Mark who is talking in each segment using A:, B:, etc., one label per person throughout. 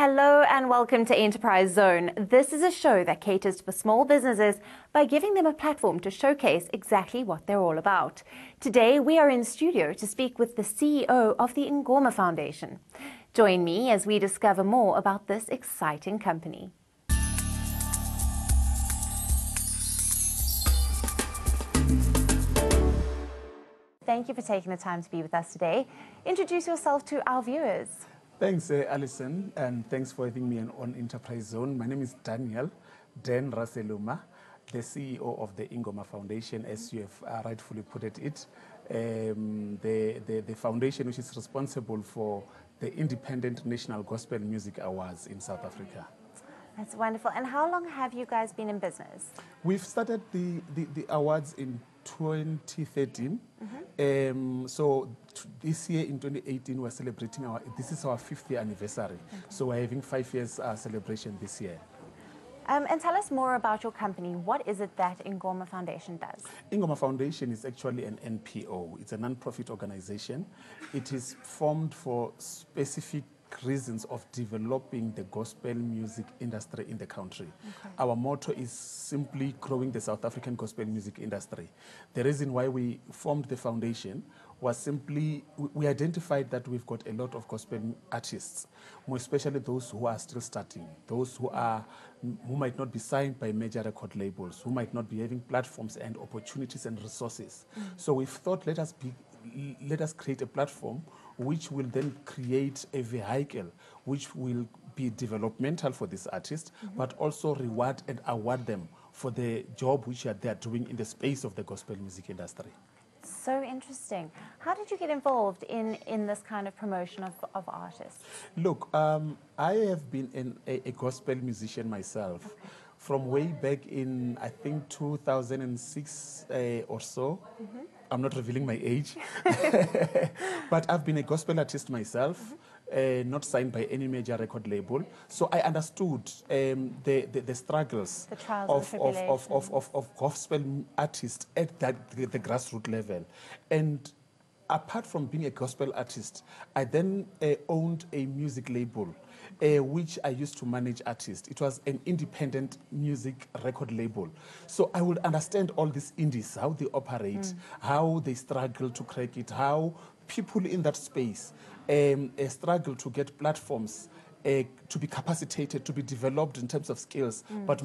A: Hello and welcome to Enterprise Zone. This is a show that caters for small businesses by giving them a platform to showcase exactly what they're all about. Today we are in studio to speak with the CEO of the Ingoma Foundation. Join me as we discover more about this exciting company. Thank you for taking the time to be with us today. Introduce yourself to our viewers.
B: Thanks, Alison, and thanks for having me on Enterprise Zone. My name is Dan Raseluma, the CEO of the Ingoma Foundation, as you have rightfully put it. The foundation which is responsible for the Independent National Gospel Music Awards in South Africa.
A: That's wonderful. And how long have you guys been in business?
B: We've started the awards in 2013. So this year in 2018 we're celebrating this is our 5th year anniversary. Okay. So we're having 5 years celebration this year.
A: And tell us more about your company. What is it that Ingoma Foundation does?
B: Ingoma Foundation is actually an NPO. It's a non-profit organization. It is formed for specific reasons of developing the gospel music industry in the country. Okay. Our motto is simply growing the South African gospel music industry. The reason why we formed the foundation was simply, we identified that we've got a lot of gospel artists, more especially those who are still starting, those who might not be signed by major record labels, who might not be having platforms and opportunities and resources. So we thought, let us create a platform which will then create a vehicle which will be developmental for these artists, but also reward and award them for the job which they are doing in the space of the gospel music industry.
A: So interesting. How did you get involved in this kind of promotion of artists?
B: Look, I have been a gospel musician myself. Okay. From way back in, I think, 2006 or so. I'm not revealing my age. But I've been a gospel artist myself, not signed by any major record label. So I understood the struggles of gospel artists at the grassroots level. And apart from being a gospel artist, I then owned a music label which I used to manage artists. It was an independent music record label. So I would understand all these indies, how they operate, how they struggle to crack it, how people in that space struggle to get platforms to be capacitated, to be developed in terms of skills, but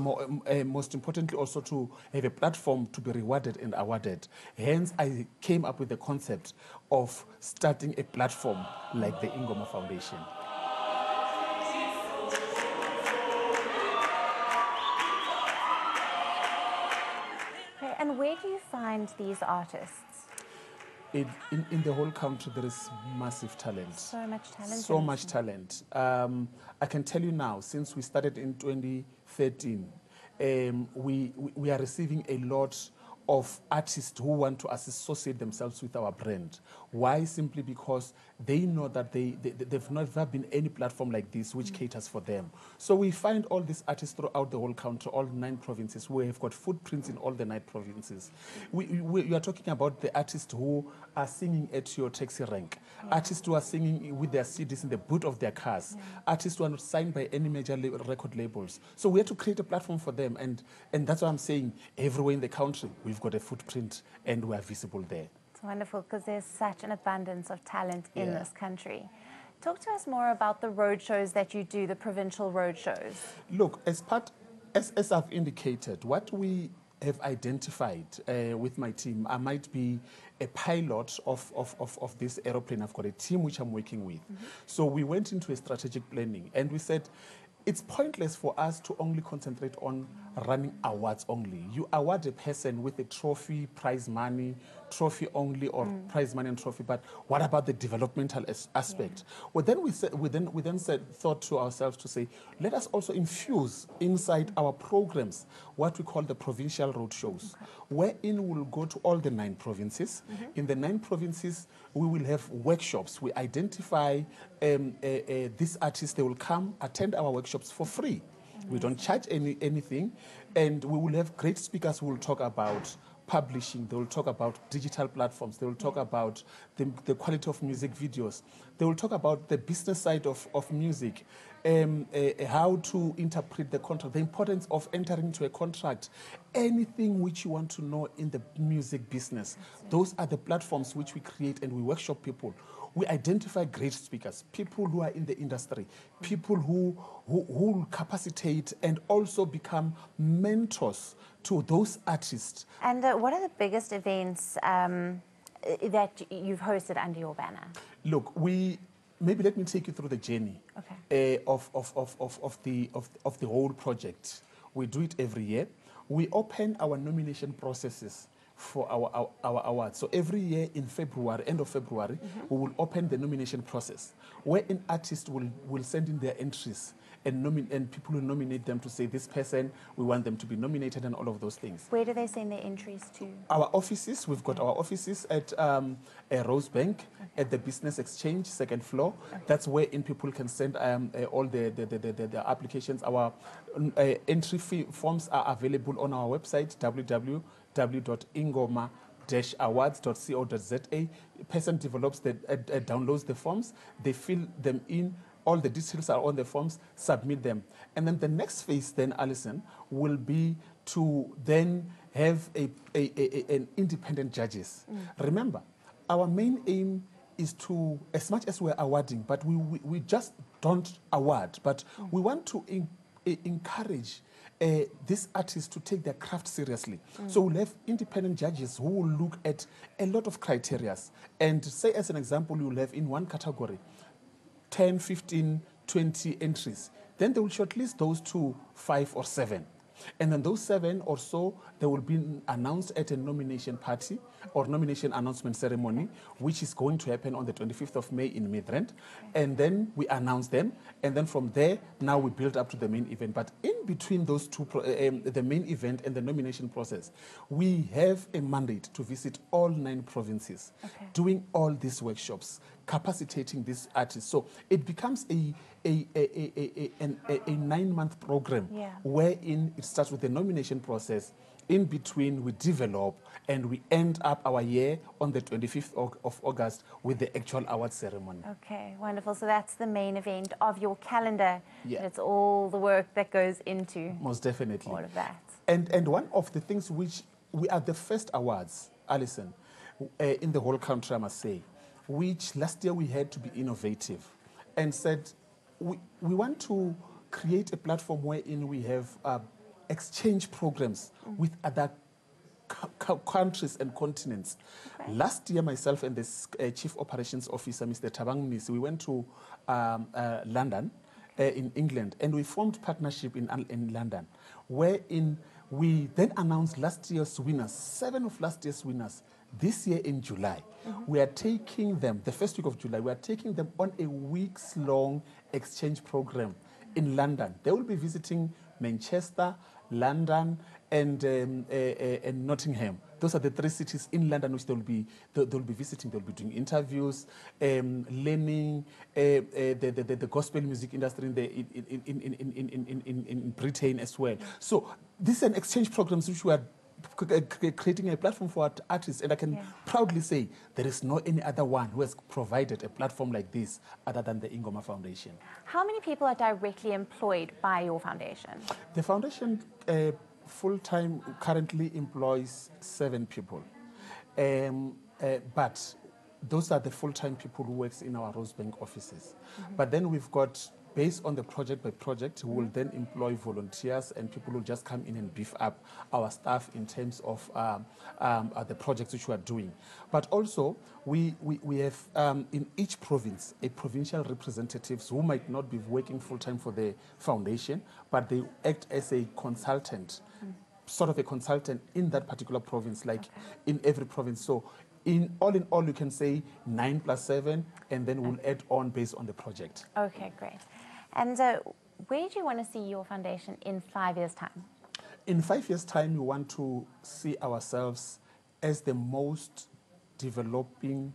B: most importantly also to have a platform to be rewarded and awarded. Hence, I came up with the concept of starting a platform like the Ingoma Foundation.
A: Okay, and where do you find these artists?
B: In the whole country, there is massive talent.
A: So much talent.
B: So much talent. I can tell you now, since we started in 2013, we are receiving a lot of artists who want to associate themselves with our brand. Why? Simply because they know that they've never been any platform like this which caters for them. So we find all these artists throughout the whole country, all 9 provinces. We have got footprints in all the 9 provinces. You are talking about the artists who are singing at your taxi rank, artists who are singing with their CDs in the boot of their cars, artists who are not signed by any major record labels. So we have to create a platform for them, and that's why I'm saying everywhere in the country we've got a footprint and we are visible there.
A: It's wonderful because there's such an abundance of talent in this country. Talk to us more about the road shows that you do, the provincial road shows. Look,
B: as I've indicated, what we have identified with my team, I might be a pilot of this aeroplane. I've got a team which I'm working with. So we went into a strategic planning and we said, it's pointless for us to only concentrate on running awards only. You award a person with a trophy, prize money, trophy only, or prize money and trophy, but what about the developmental aspect? Well, then we thought to ourselves to say, let us also infuse inside our programs what we call the provincial road shows, wherein we'll go to all the 9 provinces. In the 9 provinces, we will have workshops. We identify these artists, they will come, attend our workshops for free. We don't charge anything, and we will have great speakers who will talk about publishing, they will talk about digital platforms, they will talk about the quality of music videos, they will talk about the business side of music, how to interpret the contract, the importance of entering into a contract, anything which you want to know in the music business. Those are the platforms which we create, and we workshop people. We identify great speakers, people who are in the industry, people who capacitate and also become mentors to those artists.
A: And what are the biggest events that you've hosted under your banner?
B: Look, maybe let me take you through the journey of the whole project. We do it every year. We open our nomination processes for our awards. So every year in February, end of February, we will open the nomination process, wherein artists will send in their entries and people will nominate them to say, this person, we want them to be nominated, and all of those things.
A: Where do they send their entries to?
B: Our offices, we've got our offices at Rosebank, at the Business Exchange, second floor. That's where people can send all the applications. Our entry fee forms are available on our website, www.ingoma-awards.co.za. Person develops downloads the forms, they fill them in, all the details are on the forms, submit them. And then the next phase then, Alison, will be to then have an independent judges. Remember, our main aim is to, as much as we're awarding, but we just don't award, but we want to encourage these artists to take their craft seriously. So we'll have independent judges who will look at a lot of criteria. And say, as an example, you'll have in one category 10, 15, 20 entries. Then they will shortlist those to 5 or 7. And then those 7 or so, they will be announced at a nomination party or nomination announcement ceremony, which is going to happen on the 25th of May in Midrand. And then we announce them. And then from there, now we build up to the main event. But in between those two, the main event and the nomination process, we have a mandate to visit all 9 provinces, doing all these workshops, capacitating these artists. So it becomes a 9-month program wherein it starts with the nomination process. In between, we develop and we end up our year on the 25th of August with the actual award ceremony.
A: Okay, wonderful. So that's the main event of your calendar. Yeah. It's all the work that goes into
B: most definitely
A: all of that.
B: And one of the things which we are the first awards, Alison, in the whole country, I must say, which last year we had to be innovative and said we want to create a platform wherein we have exchange programs with other countries and continents. Last year, myself and the Chief Operations Officer, Mr. Tabang Nisi, we went to London, in England, and we formed partnership in London, wherein we then announced last year's winners, 7 of last year's winners. This year in July, we are taking them, the first week of July, we are taking them on a weeks-long exchange program in London. They will be visiting Manchester, London, and Nottingham. Those are the 3 cities in London which they'll be visiting. They'll be doing interviews, learning the gospel music industry in Britain as well. So this is an exchange program which we are creating a platform for artists, and I can proudly say there is no any other one who has provided a platform like this other than the Ingoma Foundation.
A: How many people are directly employed by your foundation?
B: The foundation full-time currently employs 7 people, but those are the full-time people who works in our Rosebank offices. But then we've got, based on the project by project, we will then employ volunteers and people who just come in and beef up our staff in terms of the projects which we are doing. But also, we have in each province a provincial representatives who might not be working full-time for the foundation, but they act as a consultant, sort of a consultant in that particular province, like in every province. So in all, you can say 9 + 7, and then we'll add on based on the project.
A: Okay, great. And where do you want to see your foundation in 5 years' time?
B: In 5 years' time, we want to see ourselves as the most developing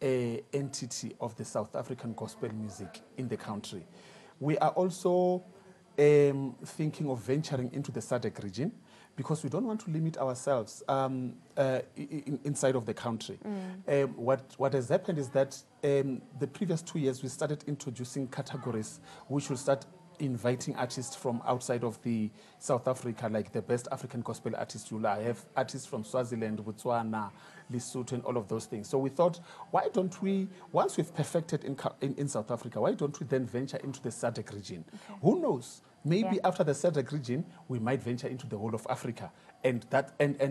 B: entity of the South African gospel music in the country. We are also thinking of venturing into the SADC region, because we don't want to limit ourselves inside of the country. What has happened is that the previous 2 years we started introducing categories which will start inviting artists from outside of the South Africa, like the best African gospel artists. You'll have artists from Swaziland, Botswana, Lesotho, and all of those things. So we thought, why don't we, once we've perfected in South Africa, why don't we then venture into the SADC region? Okay. Who knows? Maybe after the SADC region, we might venture into the whole of Africa, and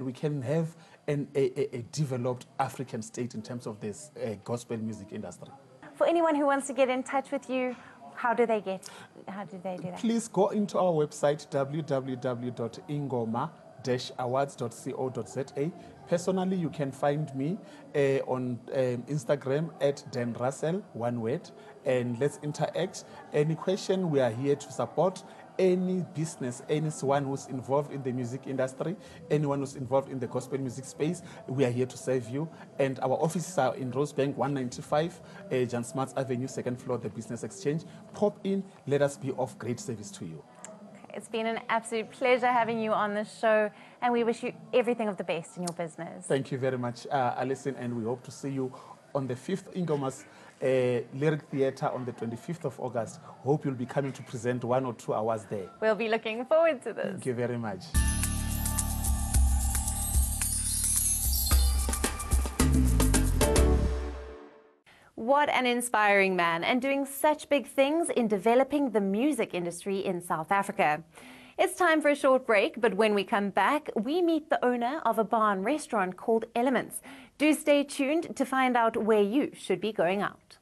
B: we can have a developed African state in terms of this gospel music industry. For
A: anyone who wants to get in touch with you, how do they do that?
B: Please go into our website, www.ingoma-awards.co.za. Personally, you can find me on Instagram at Dan Russell, one word, and let's interact. Any question, we are here to support. Any business, anyone who's involved in the music industry, anyone who's involved in the gospel music space, we are here to serve you. And our offices are in Rosebank 195, Jan Smarts Avenue, 2nd floor, the Business Exchange. Pop in, let us be of great service to you.
A: Okay, it's been an absolute pleasure having you on the show, and we wish you everything of the best in your business.
B: Thank you very much, Alison, and we hope to see you on the 5th Ingoma's Lyric Theatre on the 25th of August. Hope you'll be coming to present 1 or 2 hours there.
A: We'll be looking forward to this.
B: Thank you very much.
A: What an inspiring man, and doing such big things in developing the music industry in South Africa. It's time for a short break, but when we come back, we meet the owner of a bar and restaurant called Elements. Do stay tuned to find out where you should be going out.